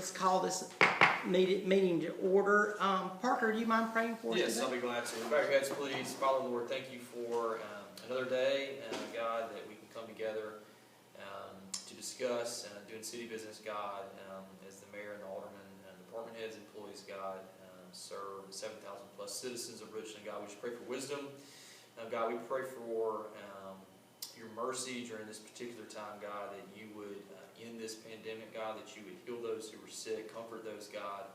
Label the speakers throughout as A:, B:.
A: let's call this meeting to order. Parker, do you mind praying for us
B: Yes,
A: today?
B: I'll be glad to. Bow your heads, please. Father, Lord, thank you for another day, God, that we can come together to discuss doing city business, God, as the mayor and the aldermen and department heads, employees, God, serve 7,000 plus citizens of Richland. God, we just pray for wisdom. God, we pray for your mercy during this particular time, God, that you would end this pandemic, God, that you would heal those who were sick, comfort those, God,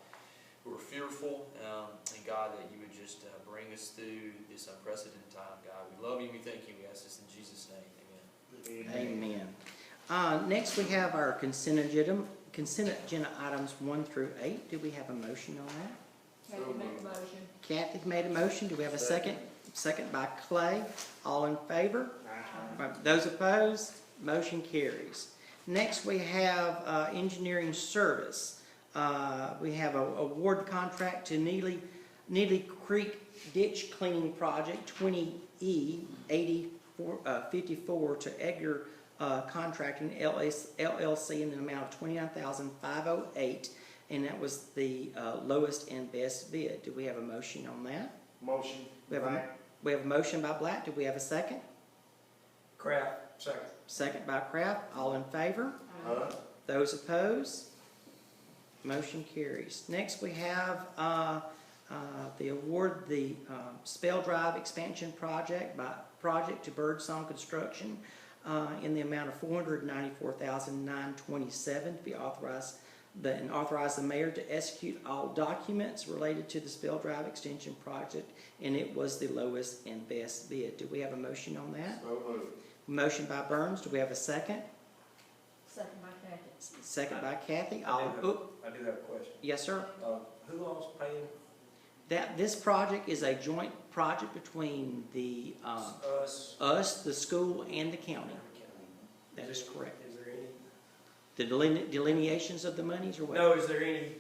B: who are fearful, and God, that you would just bring us through this unprecedented time, God. We love you, we thank you, we ask this in Jesus' name,
A: Amen. Next we have our consent agenda items 1 through 8. Do we have a motion on that?
C: Kathy made a motion.
A: Kathy made a motion. Do we have a second? Second by Clay. All in favor? Those opposed? Motion carries. Next we have engineering service. We have an award contract to Neely Creek Ditch Cleaning Project 20E 8054 to Edgar Contracting LLC in the amount of $29,508, and that was the lowest and best bid. Do we have a motion on that?
D: Motion.
A: We have a motion by Black. Do we have a second?
D: Kraft, second.
A: Second by Kraft. All in favor? Those opposed? Motion carries. Next we have the award the Spell Drive expansion project to Birdsong Construction in the amount of $494,927 to be authorized and authorize the mayor to execute all documents related to the Spell Drive extension project, and it was the lowest and best bid. Do we have a motion on that?
D: So moved.
A: Motion by Burns. Do we have a second?
C: Second by Kathy.
A: Second by Kathy.
D: I do have a question.
A: Yes, sir.
D: Who all's paying?
A: This project is a joint project between the us, the school, and the county. That is correct.
D: Is there any?
A: The delineations of the monies, or what?
D: No, is there any,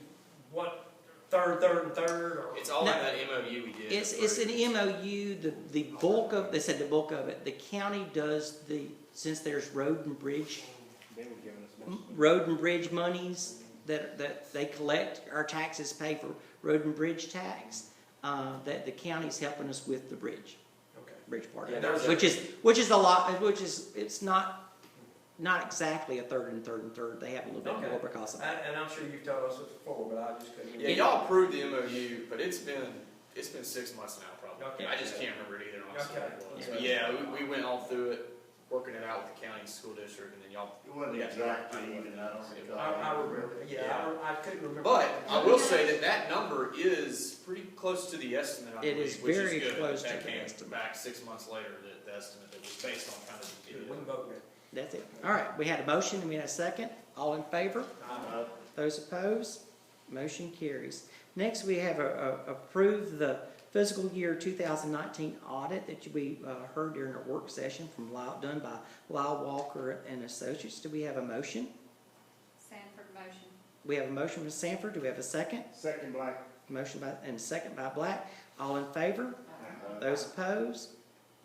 D: what, third, or?
B: It's all in that MOU we did.
A: It's an MOU. The bulk of they said the bulk of it. The county does since there's road and bridge monies that they collect. Our taxes pay for road and bridge tax. That the county's helping us with the bridge.
D: Okay.
A: Bridge part,
D: Yeah,
A: which is a lot. It's not exactly a third and third and third. They have a little bit more because of that.
D: And I'm sure you've told us this before, but I just couldn't.
B: Yeah, y'all approved the MOU, but it's been 6 months now, probably.
D: Okay.
B: I just can't remember it either. Honestly,
D: Okay.
B: what it was. But yeah, we went all through it, working it out with the county school district, and then y'all.
E: It wasn't exactly even, I don't recall.
D: I remember. Yeah, I couldn't remember.
B: But I will say that number is pretty close to the estimate. I believe,
A: It is
B: which
A: very
B: is good.
A: close
B: that
A: to the
B: came
A: estimate.
B: back 6 months later. The estimate that was based on kind of the
D: We can vote now.
A: That's it. All right. We had a motion and we had a second. All in favor? Those opposed? Motion carries. Next, we have approved the fiscal year 2019 audit that we heard during our work session done by Lyle Walker and Associates. Do we have a motion?
C: Sanford motion.
A: We have a motion from Sanford. Do we have a second?
D: Second, Black.
A: Motion and second by Black. All in favor? Those opposed?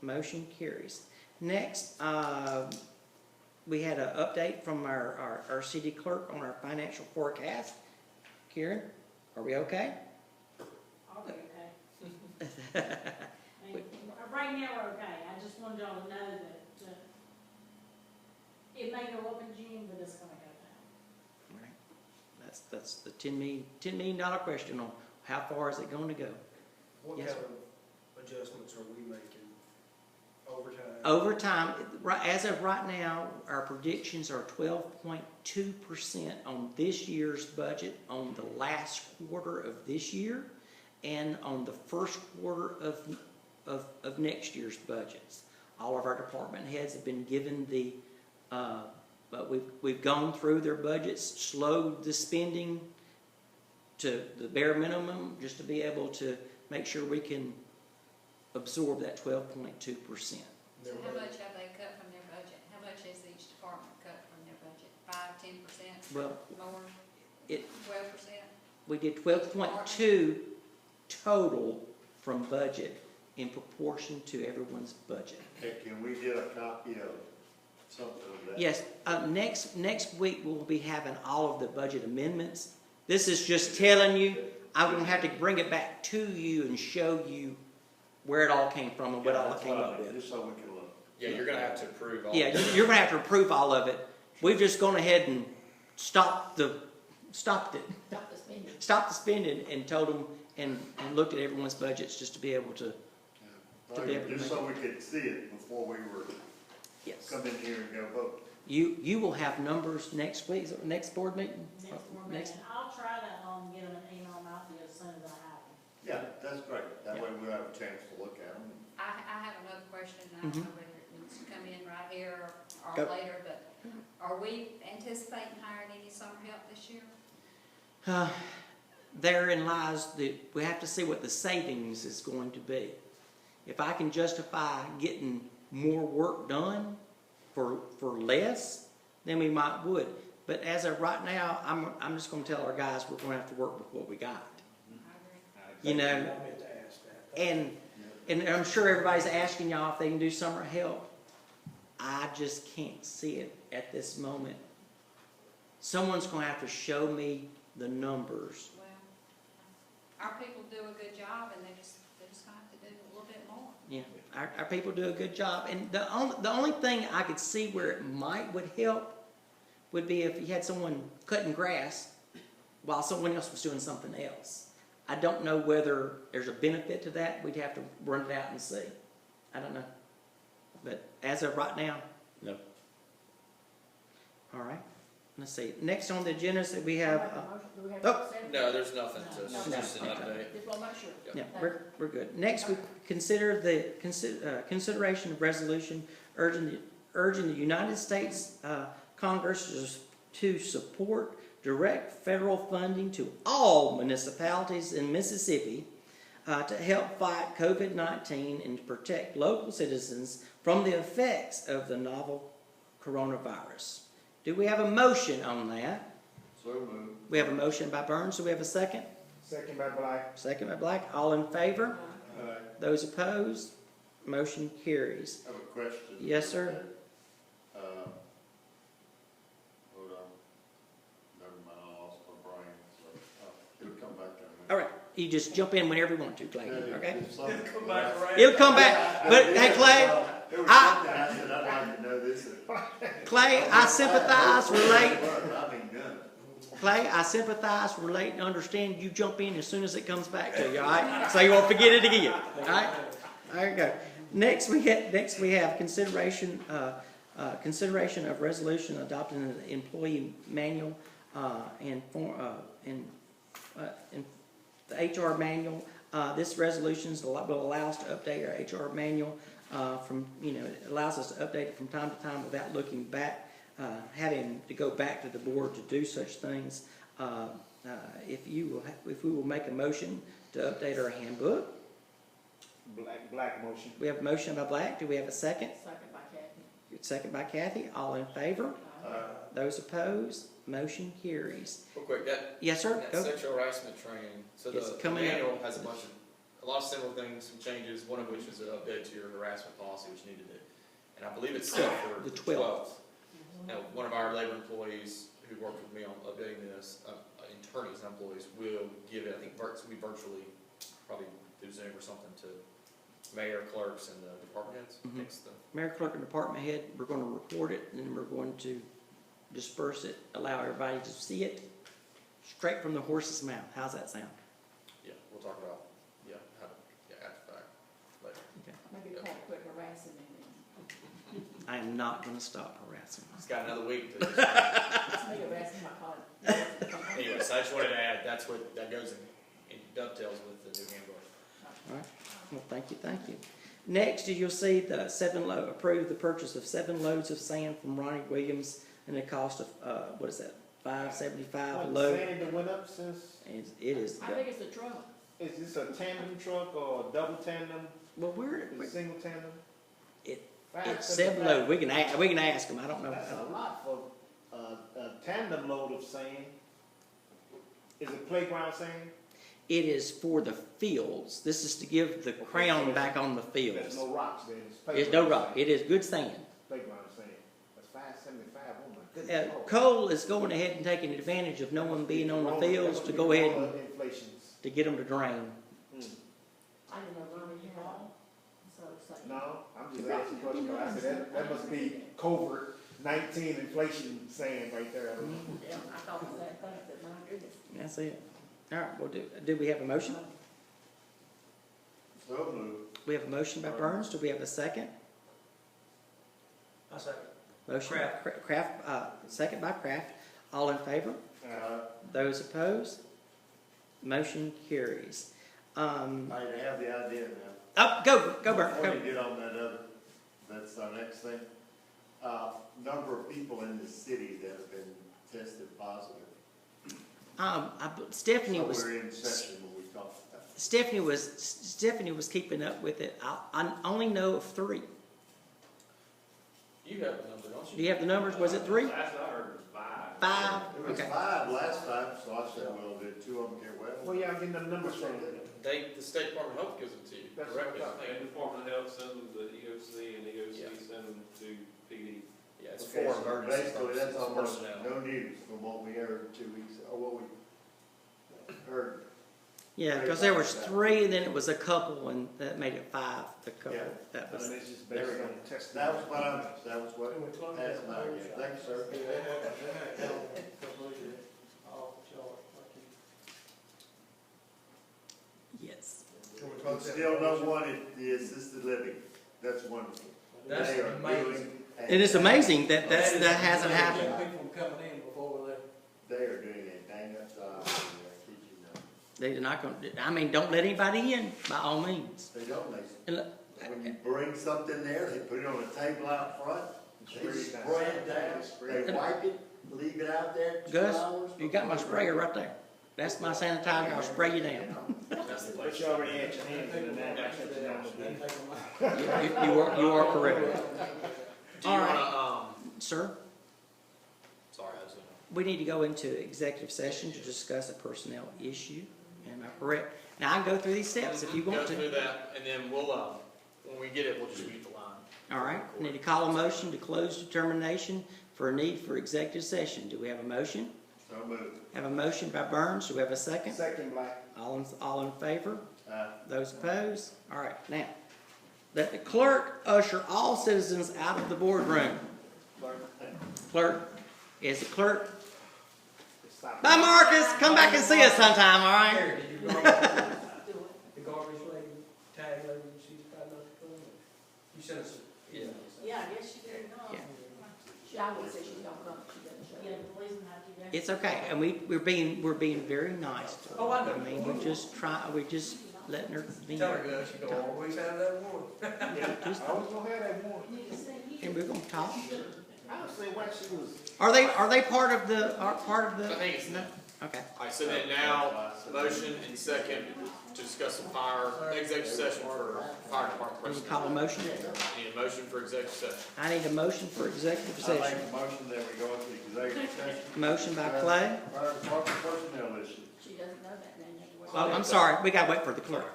A: Motion carries. Next, we had an update from our city clerk on our financial forecast. Karen, are we okay?
F: I'll be okay. Right now we're okay. I just wanted y'all to know that it may go up in June, but it's going to go down.
A: Right. That's the $10 million question on how far is it going to go.
D: What
A: Yes,
D: kind of adjustments are we making?
A: Overtime, as of right now, our predictions are 12.2% on this year's budget, on the last quarter of this year, and on the first quarter of next year's budgets. All of our department heads have been given but we've gone through their budgets, slowed the spending to the bare minimum, just to be able to make sure we can absorb that 12.2%.
C: So how much have they cut from their budget? How much has each department cut from their budget? 5, 10%?
A: Well,
C: More?
A: 12%. We did 12.2 total from budget in proportion to everyone's budget.
E: Okay, can we get a copy of something of that?
A: Yes, next week we'll be having all of the budget amendments This is just telling you, I'm gonna have to bring it back to you and show you where it all came from and what all it
E: That's
A: came
E: what I
A: up
E: mean,
A: with.
E: just so we can look.
B: Yeah, you're gonna have to approve all.
A: Yeah, you're gonna have to approve all of it. We've just gone ahead and stopped it,
F: Stop the spending.
A: stopped the spending and told them and looked at everyone's budgets just to be able to, To be able to
E: Just
A: make
E: so we could see it before we were,
A: yes.
E: come in here and go vote.
A: You will have numbers next week, next board meeting?
F: Next board
A: Next-
F: meeting. I'll try to, get them an email out to you as soon as I have them.
E: Yeah, that's great. That way we'll have a chance to look at them.
C: I have another question, I don't know whether it needs to come in right here or
A: Go.
C: later, but are we anticipating hiring any summer help this year?
A: Therein lies we have to see what the savings is going to be. If I can justify getting more work done for less, then we would. But as of right now, I'm just going to tell our guys we're going to have to work with what we got.
C: I agree.
A: You know,
D: I meant to ask that.
A: and I'm sure everybody's asking y'all if they can do summer help. I just can't see it at this moment. Someone's going to have to show me the numbers.
C: Well, our people do a good job, and they're just gonna have to do a little bit more.
A: Yeah, our people do a good job, and the only thing I could see where it would help would be if you had someone cutting grass while someone else was doing something else. I don't know whether there's a benefit to that. We'd have to run it out and see. I don't know, but as of right now, no. All right. Let's see. Next on the agenda is that we have.
F: Do we have
A: oh.
F: to accept?
B: No, there's nothing to,
F: No.
B: it's just an update.
F: Just want to make sure.
A: Yeah, we're good. Next, we consider the consideration of resolution urging the United States Congress to support direct federal funding to all municipalities in Mississippi to help fight COVID-19 and to protect local citizens from the effects of the novel coronavirus. Do we have a motion on that?
E: So moved.
A: We have a motion by Burns. Do we have a second?
E: Second by Black.
A: Second by Black. All in favor? Those opposed? Motion carries.
E: I have a question.
A: Yes, sir.
E: Hold on. Never mind, I lost my brain, so, it'll come back to me.
A: All right. You just jump in whenever you want to, Clay. Okay?
D: Come back around.
A: It'll come back. But hey, Clay,
E: There was
A: I-
E: something I said I'd like to know this.
A: Clay, I sympathize, relate.
E: I mean, none.
A: Clay, I sympathize, relate, and understand. You jump in as soon as it comes back to you. All right? So you won't forget it again. All right? There you go. Next we have consideration of resolution adopting an employee manual and the HR manual. This resolution will allow us to update our HR manual it allows us to update it from time to time without looking back, having to go back to the board to do such things. If we will make a motion to update our handbook.
E: Black motion.
A: We have a motion by Black. Do we have a second?
F: Second by Kathy.
A: Second by Kathy. All in favor? Those opposed? Motion carries.
B: Real quick,
A: Yes, sir.
B: that
A: Go.
B: sexual harassment training, so
A: It's
B: the
A: coming up.
B: manual has a lot of similar things, some changes, one of which is an update to your harassment policy, which you need to do. And I believe it's set for
A: The
B: the
A: 12th.
B: 12th. Now, one of our labor employees who worked with me on updating this, attorneys and employees, will give it, I think we virtually, probably through Zoom or something, to mayor, clerks, and the department heads.
A: Mhm.
B: Takes the
A: Mayor, clerk, and department head, we're going to record it, and then we're going to disperse it, allow everybody to see it straight from the horse's mouth. How's that sound?
B: Yeah, we'll talk about, after fact, later.
F: Maybe call it quit harassing me.
A: I am not going to stop harassing.
B: He's got another week to.
F: It's me harassing my colleague.
B: Anyway, so I just wanted to add, that goes in dovetails with the new handbook.
A: All right. Well, thank you. Next, you'll see the approve the purchase of 7 loads of sand from Ronnie Williams and the cost of what is that? $5.75 a load.
G: Sand that went up since,
A: And it is.
F: I think it's the truck.
G: is this a tandem truck or a double tandem,
A: Well,
G: a single tandem?
A: it's 7 loads. We can ask them. I don't know.
G: That's a lot for a tandem load of sand. Is it playground sand?
A: It is for the fields. This is to give the crown back on the
G: There's
A: fields.
G: no rocks there.
A: There's no rock. It is good sand.
G: Playground sand. That's $5.75 on my
A: Cole is going ahead and taking advantage of no one being on the fields to go ahead and,
G: Inflations.
A: to get them to drain.
F: I didn't know Ronnie had all, so it's like.
G: No, I'm just asking questions, I said, that must be covert 19 inflation saying right there.
F: Yeah, I thought the same thing, but my goodness.
A: That's it. All right, well, do we have a motion?
E: So moved.
A: We have a motion by Burns. Do we have a second?
D: I second.
A: Motion by Kraft, second by Kraft. All in favor? Those opposed? Motion carries.
E: I have the idea now.
A: Oh, go, Bert,
E: Before
A: go.
E: you get on that other, that's our next thing. Number of people in the city that have been tested positive.
A: Stephanie
E: So
A: was.
E: we're in session when we talk about it.
A: Stephanie was keeping up with it. I only know of 3.
B: You have a number, don't
A: Do
B: you?
A: you have the numbers? Was it 3?
H: Last I heard was 5.
A: 5?
E: It was
A: Okay.
E: 5 last time, so I said, well, did 2 of them get well?
G: Well, y'all getting them numbers from?
B: The State Department of Health gives them to you
G: That's
B: directly, I
G: what
B: think.
H: And Department of Health sends them to EOC, and EOC
B: Yeah.
H: send them to PD.
B: Yeah, it's
E: Okay,
B: for
E: so
B: emergency
E: basically, that's
B: purposes,
E: almost
B: personnel.
E: no news from what we heard 2 weeks, or what we heard.
A: Yeah, because there was 3, and then it was a couple, and that made it 5. The couple.
E: Yeah.
A: That was.
G: And it's just based on testing.
E: That was what passed my, thank you, sir.
A: Yes.
E: Still no one at the assisted living, that's wonderful.
D: That's
E: They are
D: amazing.
E: doing a-
A: It is amazing that that hasn't happened.
D: People coming in before they.
E: They are doing a dang up job, I kid you not.
A: They're not going to, I mean, don't let anybody in, by all means.
E: They don't,
A: And look,
E: when you bring something there, they put it on a table out front, they spray it down, they wipe it, leave it out there 2
A: Gus,
E: hours.
A: you got my sprayer right there. That's my sanitizer, I'll spray you down.
B: That's the
G: But
B: place.
G: you already had your hands in that, I shut you down.
A: You are correct.
B: Do you
A: All right.
B: wanna,
A: Sir,
B: sorry, I was gonna.
A: we need to go into executive session to discuss a personnel issue. Am I correct? Now, I can go through these steps if you want
B: Go
A: to.
B: through that, and then we'll, when we get it, we'll just mute the line.
A: All right, we need to call a motion to close determination for a need for executive session. Do we have a motion?
E: So moved.
A: Have a motion by Burns. Do we have a second?
G: Second, Black.
A: All in favor?
E: Uh,
A: Those opposed? All right, now, that the clerk usher all citizens out of the boardroom. Clerk, is the clerk?
G: Stop.
A: Bye, Marcus. Come back and see us sometime, all right?
D: Harry, did you bring the garbage lady, tag lady, she's got enough to come in? You sent us, yeah.
F: Yeah, I guess she did not.
A: Yeah.
C: She always says she's gonna come, she doesn't show
F: Yeah,
C: up.
F: the policeman had to do that.
A: It's okay, and we're being very nice to her.
D: Oh, I know.
A: I mean, we're just letting her be.
D: Tell her, Gus, you don't always have that one.
A: Just-
G: I was gonna have that one.
F: You can see you.
A: And we're gonna talk.
G: I was saying why she was.
A: Are they part of the,
B: I think it's,
A: no? Okay.
B: alright, so then now, motion and second to discuss the executive session for fire department
A: Can you
B: personnel.
A: call a motion?
B: Need a motion for executive session.
A: I need a motion for executive
E: I make
A: session.
E: a motion that we go into executive session.
A: Motion by Clay.
E: Fire department personnel issue.
C: She doesn't know that name anymore.
A: Oh, I'm sorry, we gotta wait for the clerk.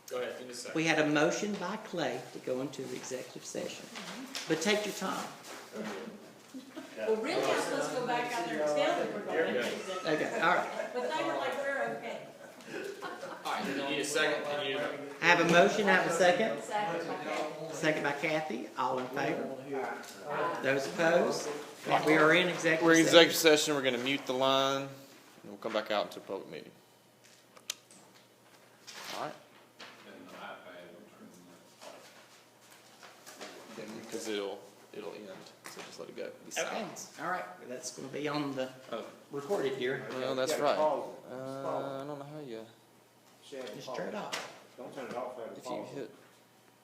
B: Go ahead, give me a second.
A: We had a motion by Clay to go into the executive session. But take your time.
F: Well, really, I'm supposed to go back out there and tell them we're going to executive.
A: Okay, all right.
F: But they were like, we're okay.
B: Alright, you need a second, and you,
A: I have a motion, I have a second.
C: Second, okay.
A: Second by Kathy, all in favor? Those opposed? We are in executive
B: we're in
A: session.
B: executive session, we're gonna mute the line, and we'll come back out into a public meeting. Alright,
H: And the iPad will turn
B: because it'll end, so just let it go. Be
A: Okay,
B: silent.
A: all right, that's gonna be on the, recorded here.
B: Well, that's
G: gotta
B: right.
G: pause it.
B: I don't know how you,
G: She had to
A: Just
G: pause
A: turn it off.
G: Don't turn it off.
B: if you hit